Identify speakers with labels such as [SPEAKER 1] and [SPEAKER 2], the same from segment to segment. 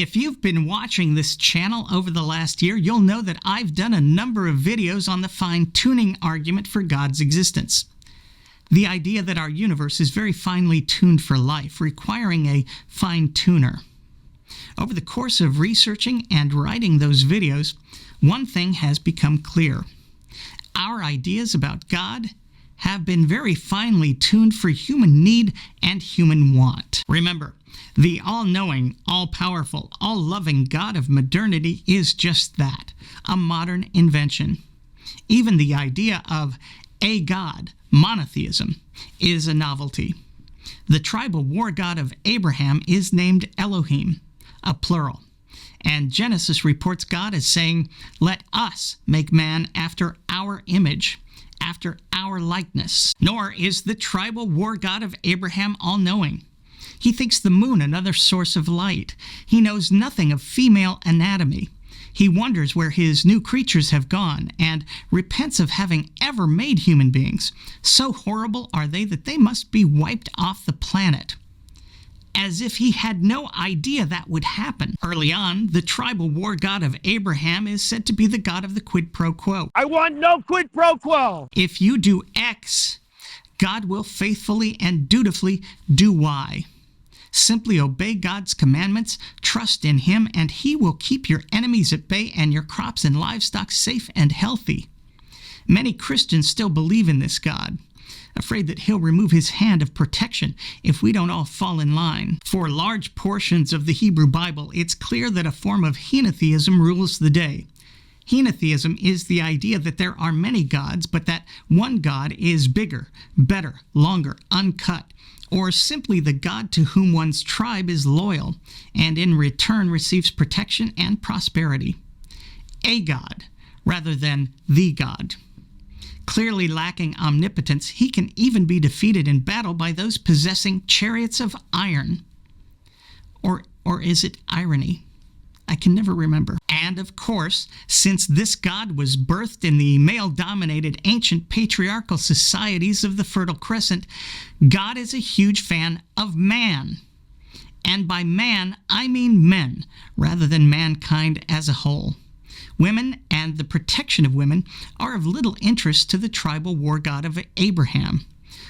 [SPEAKER 1] If you've been watching this channel over the last year, you'll know that I've done a number of videos on the fine-tuning argument for God's existence. The idea that our universe is very finely tuned for life, requiring a fine-tuner. Over the course of researching and writing those videos, one thing has become clear. Our ideas about God have been very finely tuned for human need and human want. Remember, the all-knowing, all-powerful, all-loving God of modernity is just that, a modern invention. Even the idea of a God, monotheism, is a novelty. The tribal war god of Abraham is named Elohim, a plural. And Genesis reports God as saying, "Let us make man after our image, after our likeness." Nor is the tribal war god of Abraham all-knowing. He thinks the moon another source of light. He knows nothing of female anatomy. He wonders where his new creatures have gone and repents of having ever made human beings. So horrible are they that they must be wiped off the planet. As if he had no idea that would happen. Early on, the tribal war god of Abraham is said to be the god of the quid pro quo.
[SPEAKER 2] I want no quid pro quo.
[SPEAKER 1] If you do X, God will faithfully and dutifully do Y. Simply obey God's commandments, trust in Him, and He will keep your enemies at bay and your crops and livestock safe and healthy. Many Christians still believe in this God, afraid that He'll remove His hand of protection if we don't all fall in line. For large portions of the Hebrew Bible, it's clear that a form of henotheism rules the day. Henotheism is the idea that there are many gods, but that one God is bigger, better, longer, uncut, or simply the God to whom one's tribe is loyal, and in return receives protection and prosperity. A God, rather than the God. Clearly lacking omnipotence, he can even be defeated in battle by those possessing chariots of iron. Or is it irony? I can never remember. And of course, since this God was birthed in the male-dominated ancient patriarchal societies of the Fertile Crescent, God is a huge fan of man. And by man, I mean men, rather than mankind as a whole. Women and the protection of women are of little interest to the tribal war god of Abraham,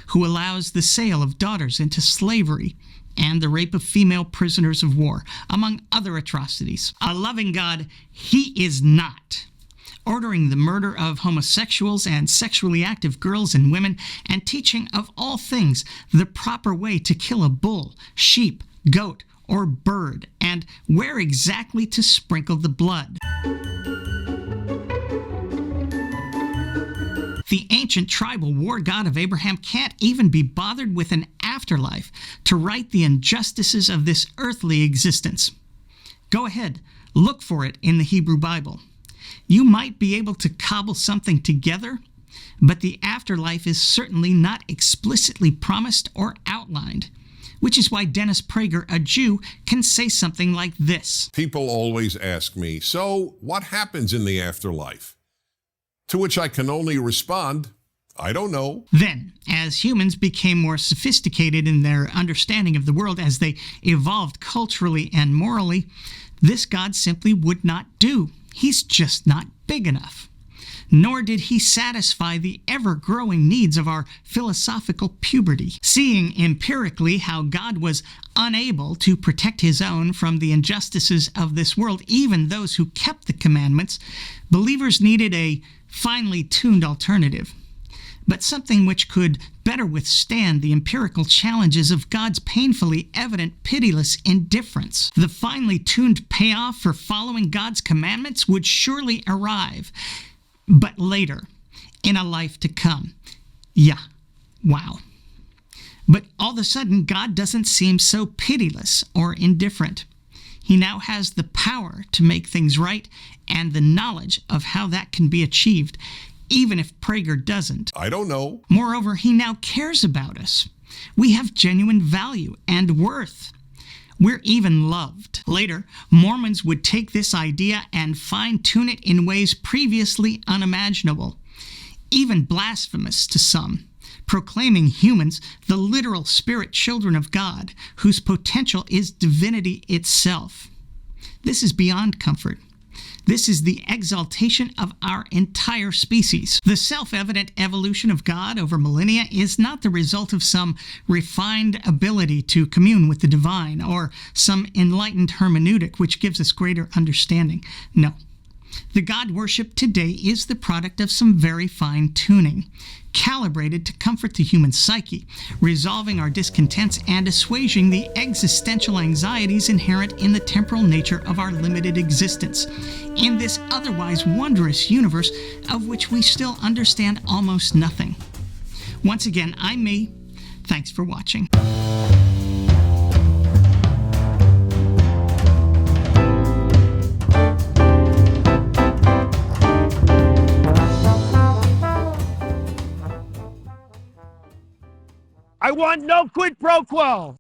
[SPEAKER 1] who allows the sale of daughters into slavery and the rape of female prisoners of war, among other atrocities. A loving God, He is not. Ordering the murder of homosexuals and sexually active girls and women, and teaching of all things the proper way to kill a bull, sheep, goat, or bird, and where exactly to sprinkle the blood. The ancient tribal war god of Abraham can't even be bothered with an afterlife to right the injustices of this earthly existence. Go ahead, look for it in the Hebrew Bible. You might be able to cobble something together, but the afterlife is certainly not explicitly promised or outlined, which is why Dennis Prager, a Jew, can say something like this.
[SPEAKER 3] People always ask me, so what happens in the afterlife? To which I can only respond, I don't know.
[SPEAKER 1] Then, as humans became more sophisticated in their understanding of the world as they evolved culturally and morally, this God simply would not do. He's just not big enough. Nor did he satisfy the ever-growing needs of our philosophical puberty. Seeing empirically how God was unable to protect his own from the injustices of this world, even those who kept the commandments, believers needed a finely tuned alternative, but something which could better withstand the empirical challenges of God's painfully evident, pitiless indifference. The finely tuned payoff for following God's commandments would surely arrive, but later, in a life to come. Yeah, wow. But all of a sudden, God doesn't seem so pitiless or indifferent. He now has the power to make things right and the knowledge of how that can be achieved, even if Prager doesn't.
[SPEAKER 3] I don't know.
[SPEAKER 1] Moreover, he now cares about us. We have genuine value and worth. We're even loved. Later, Mormons would take this idea and fine-tune it in ways previously unimaginable, even blasphemous to some, proclaiming humans the literal spirit children of God, whose potential is divinity itself. This is beyond comfort. This is the exaltation of our entire species. The self-evident evolution of God over millennia is not the result of some refined ability to commune with the divine or some enlightened hermeneutic which gives us greater understanding. No. The God worship today is the product of some very fine tuning, calibrated to comfort the human psyche, resolving our discontents and assuaging the existential anxieties inherent in the temporal nature of our limited existence, in this otherwise wondrous universe of which we still understand almost nothing. Once again, I'm me. Thanks for watching.
[SPEAKER 2] I want no quid pro quo.